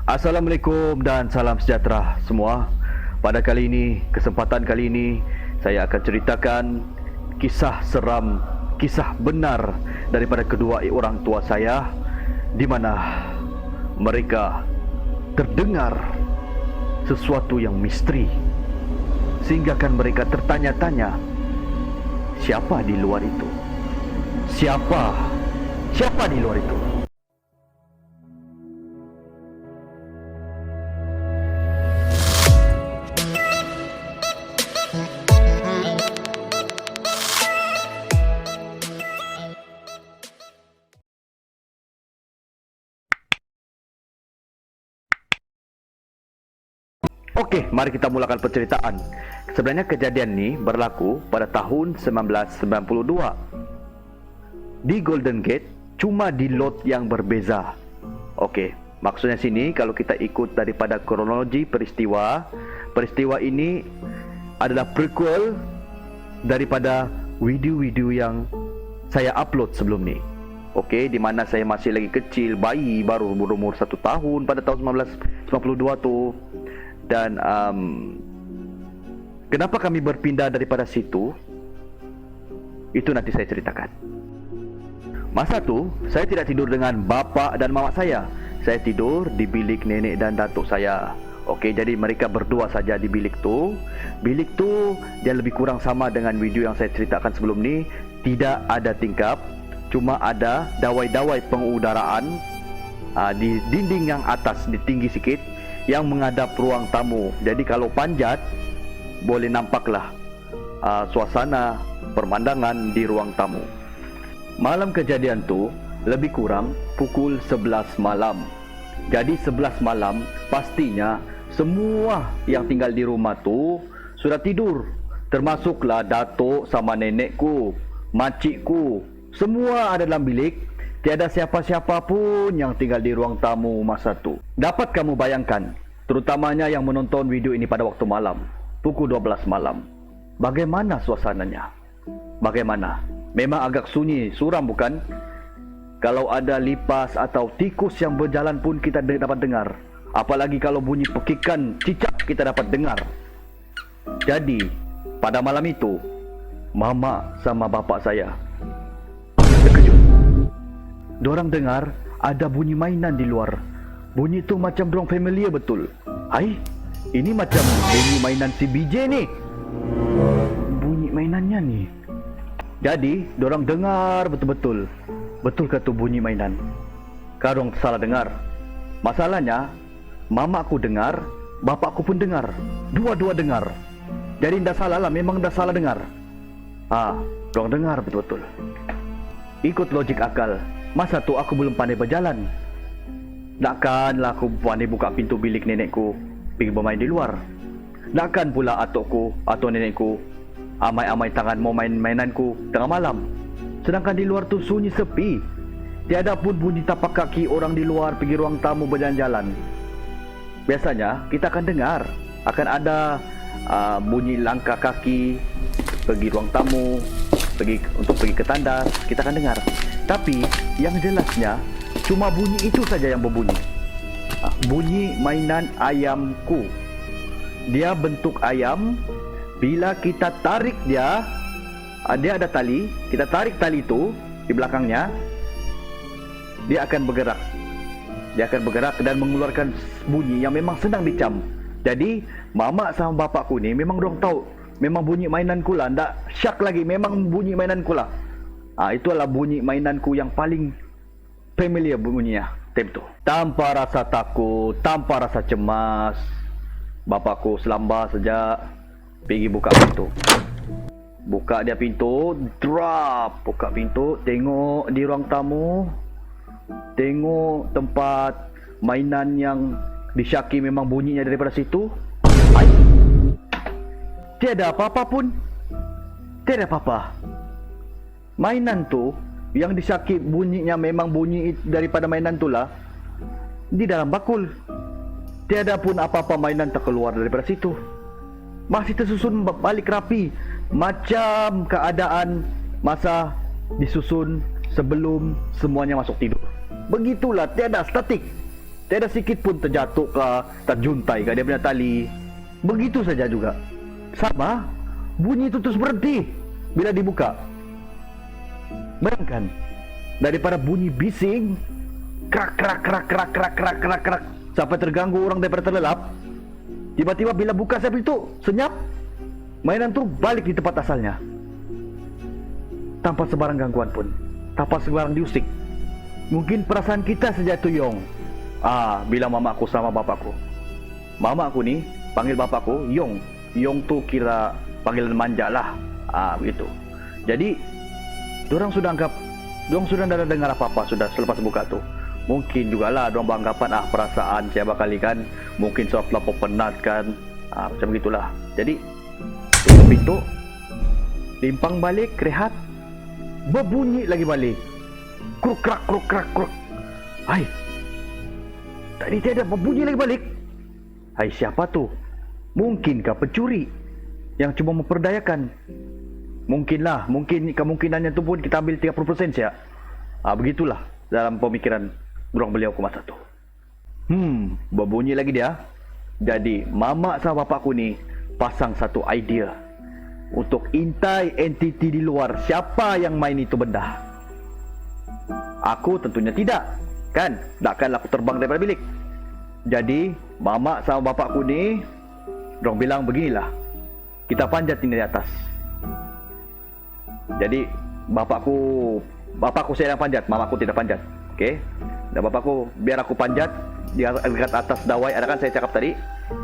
Assalamualaikum dan salam sejahtera semua. Pada kali ini, kesempatan kali ini, saya akan ceritakan kisah seram, kisah benar daripada kedua orang tua saya, di mana mereka terdengar sesuatu yang misteri, sehingga kan mereka tertanya-tanya, siapa di luar itu? Siapa di luar itu? Okey, mari kita mulakan penceritaan. Sebenarnya kejadian ni berlaku pada tahun 1992 di Golden Gate, cuma di lot yang berbeza. Okey, maksudnya sini kalau kita ikut daripada kronologi peristiwa ini adalah prequel daripada video-video yang saya upload sebelum ni. Okey, di mana saya masih lagi kecil, bayi baru berumur 1 tahun pada tahun 1992 tu. Dan kenapa kami berpindah daripada situ, itu nanti saya ceritakan. Masa tu saya tidak tidur dengan bapa dan mama saya. Saya tidur di bilik nenek dan datuk saya. Okey, jadi mereka berdua saja di bilik tu. Bilik tu dia lebih kurang sama dengan video yang saya ceritakan sebelum ni. Tidak ada tingkap, cuma ada dawai-dawai pengudaraan di dinding yang atas, di tinggi sikit, yang menghadap ruang tamu. Jadi kalau panjat, boleh nampaklah suasana pemandangan di ruang tamu. Malam kejadian tu lebih kurang pukul 11 malam. Jadi 11 malam pastinya semua yang tinggal di rumah tu sudah tidur, termasuklah datuk sama nenekku, makcikku. Semua ada dalam bilik. Tiada siapa-siapa pun yang tinggal di ruang tamu masa tu. Dapat kamu bayangkan, terutamanya yang menonton video ini pada waktu malam, pukul 12 malam. Bagaimana suasananya? Bagaimana? Memang agak sunyi, suram bukan? Kalau ada lipas atau tikus yang berjalan pun kita dapat dengar. Apalagi kalau bunyi pekikan cicak kita dapat dengar. Jadi, pada malam itu, mama sama bapa saya terkejut. Dorang dengar ada bunyi mainan di luar. Bunyi tu macam dorang familiar betul. Hai, ini macam bunyi mainan si BJ ni. Bunyi mainannya ni. Jadi, dorang dengar betul-betul. Betul ke tu bunyi mainan? Karong salah dengar. Masalahnya, mama aku dengar, bapa aku pun dengar. Dua-dua dengar. Jadi dah salah lah, memang dah salah dengar. Dorang dengar betul-betul. Ikut logik akal, masa tu aku belum pandai berjalan. Takkanlah aku pandai buka pintu bilik nenekku pergi bermain di luar. Takkan pula atukku atau nenekku amai-amai tangan mau main mainanku tengah malam. Sedangkan di luar tu sunyi sepi. Tiada pun bunyi tapak kaki orang di luar pergi ruang tamu berjalan-jalan. Biasanya kita akan dengar akan ada bunyi langkah kaki pergi ruang tamu, untuk pergi ke tandas, kita akan dengar. Tapi yang jelasnya cuma bunyi itu saja yang berbunyi. Bunyi mainan ayamku. Dia bentuk ayam. Bila kita tarik dia ada tali. Kita tarik tali itu di belakangnya, dia akan bergerak. Dia akan bergerak dan mengeluarkan bunyi yang memang senang dicam. Jadi mama sama bapakku ni memang dorang tahu, memang bunyi mainanku lah. Tak syak lagi, memang bunyi mainanku lah. Itulah bunyi mainanku yang paling familiar bunyinya time tu. Tanpa rasa takut, tanpa rasa cemas, bapakku selambar saja pergi buka pintu. Buka dia pintu, drop, buka pintu, tengok di ruang tamu, tengok tempat mainan yang disyaki memang bunyinya daripada situ. Tiada apa-apa pun. Tiada apa-apa. Mainan tu yang disyaki bunyinya memang bunyi daripada mainan tu lah di dalam bakul. Tiada pun apa-apa mainan terkeluar daripada situ. Masih tersusun balik rapi, macam keadaan masa disusun sebelum semuanya masuk tidur. Begitulah, tiada statik. Tiada sikit pun terjatuh ke, terjuntai ke dia punya tali. Begitu saja juga. Sama, bunyi itu terus berhenti bila dibuka. Bayangkan, daripada bunyi bising, krak krak krak krak krak krak krak krak sampai terganggu orang daripada terlelap. Tiba-tiba bila buka saya pintu, senyap, mainan tu balik di tempat asalnya. Tanpa sebarang gangguan pun, tanpa sebarang diusik. Mungkin perasaan kita saja tu Yong. Bila mamaku sama bapakku. Mamaku ni panggil bapakku Yong. Yong tu kira panggilan manja lah. Begitu. Jadi, dorang sudah anggap, dorang sudah tidak dengar apa-apa sudah selepas buka tu. Mungkin jugalah dorang beranggapan perasaan siapa kali kan. Mungkin sebab terlalu penat kan. Macam begitulah. Jadi, tutup pintu, timpang balik, rehat, berbunyi lagi balik. Kruk krak kruk krak kruk. Hai, tadi tiada berbunyi lagi balik. Hai, siapa tu? Mungkinkah pencuri yang cuma memperdayakan? Mungkinlah, mungkin kemungkinannya tu pun kita ambil 30% saja. Begitulah dalam pemikiran orang beliau ke masa tu. Berbunyi lagi dia. Jadi mama sama bapakku ni pasang satu idea untuk intai entiti di luar, siapa yang main itu benda. Aku tentunya tidak, kan? Takkanlah aku terbang daripada bilik. Jadi mama sama bapakku ni, dorang bilang beginilah, kita panjat ini di atas. Jadi bapakku saya yang panjat, mamaku tidak panjat. Okey. Dan bapakku biar aku panjat di dekat atas dawai. Ada kan saya cakap tadi,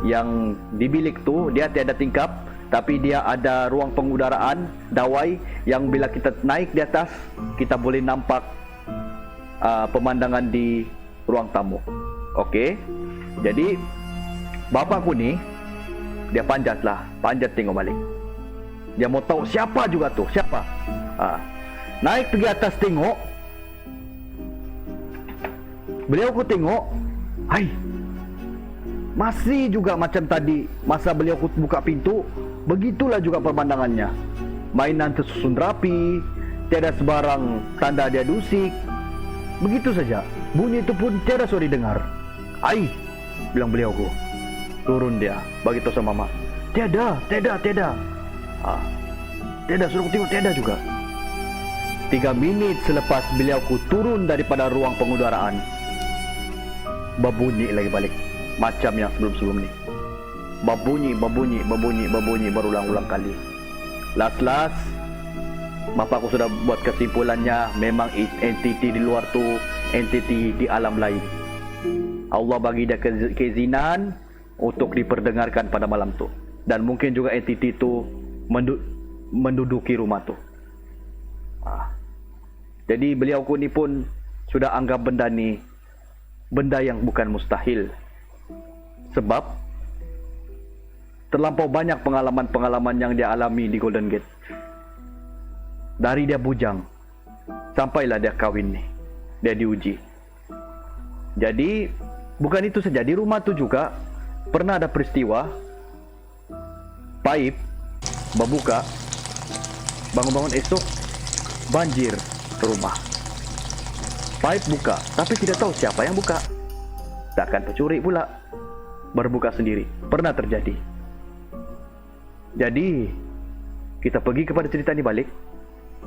yang di bilik tu dia tiada tingkap, tapi dia ada ruang pengudaraan dawai yang bila kita naik di atas, kita boleh nampak pemandangan di ruang tamu. Okey. Jadi bapakku ni dia panjat tengok balik. Dia mau tahu siapa juga tu, siapa. Naik pergi atas tengok. Beliau ku tengok, hai, masih juga macam tadi masa beliau ku buka pintu. Begitulah juga pemandangannya. Mainan tersusun rapi, tiada sebarang tanda dia dusik. Begitu saja. Bunyi itu pun tiada suara dengar. Ai, bilang beliau ku. Turun dia, bagi tahu sama mama. Tiada. Tiada, suruh tengok, tiada juga. 3 minit selepas beliau ku turun daripada ruang pengudaraan, berbunyi lagi balik. Macam yang sebelum-sebelum ni. Berbunyi berulang-ulang kali. Last, bapakku sudah buat kesimpulannya, memang entiti di luar tu, entiti di alam lain. Allah bagi dia keizinan untuk diperdengarkan pada malam tu. Dan mungkin juga entiti tu menduduki rumah tu. Jadi beliau ni pun sudah anggap benda ni benda yang bukan mustahil. Sebab terlampau banyak pengalaman-pengalaman yang dia alami di Golden Gate. Dari dia bujang sampailah dia kahwin ni, dia diuji. Jadi bukan itu saja, di rumah tu juga pernah ada peristiwa paip berbuka, bangun-bangun esok banjir ke rumah. Paip buka, tapi tidak tahu siapa yang buka. Takkan pencuri pula, berbuka sendiri. Pernah terjadi. Jadi kita pergi kepada cerita ni balik.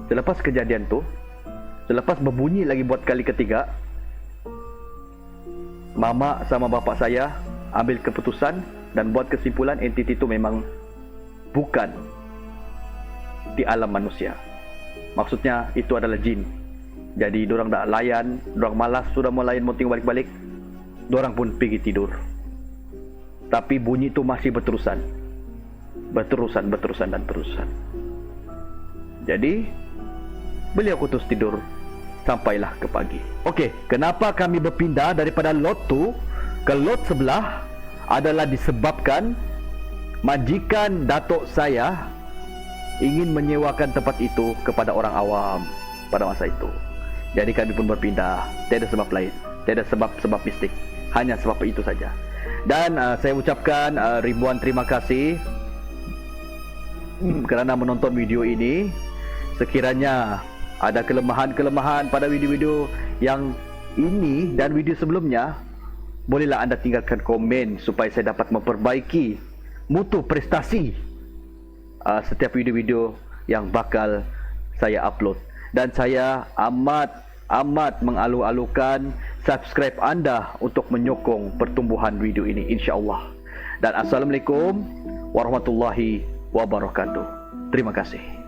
Selepas kejadian tu, selepas berbunyi lagi buat kali ketiga, mama sama bapak saya ambil keputusan dan buat kesimpulan entiti itu memang bukan di alam manusia. Maksudnya itu adalah jin. Jadi dorang tak layan, dorang malas sudah mau layan, mau tengok balik-balik, dorang pun pergi tidur. Tapi bunyi itu masih berterusan. Berterusan. Jadi beliau terus tidur sampailah ke pagi. Okey, kenapa kami berpindah daripada lot tu ke lot sebelah adalah disebabkan majikan datuk saya ingin menyewakan tempat itu kepada orang awam pada masa itu. Jadi kami pun berpindah. Tiada sebab lain, tiada sebab mistik, hanya sebab itu saja. Dan saya ucapkan ribuan terima kasih kerana menonton video ini. Sekiranya ada kelemahan-kelemahan pada video-video yang ini dan video sebelumnya, bolehlah anda tinggalkan komen supaya saya dapat memperbaiki mutu prestasi setiap video-video yang bakal saya upload. Dan saya amat mengalu-alukan subscribe anda untuk menyokong pertumbuhan video ini, insya-Allah. Dan assalamualaikum warahmatullahi wabarakatuh. Terima kasih.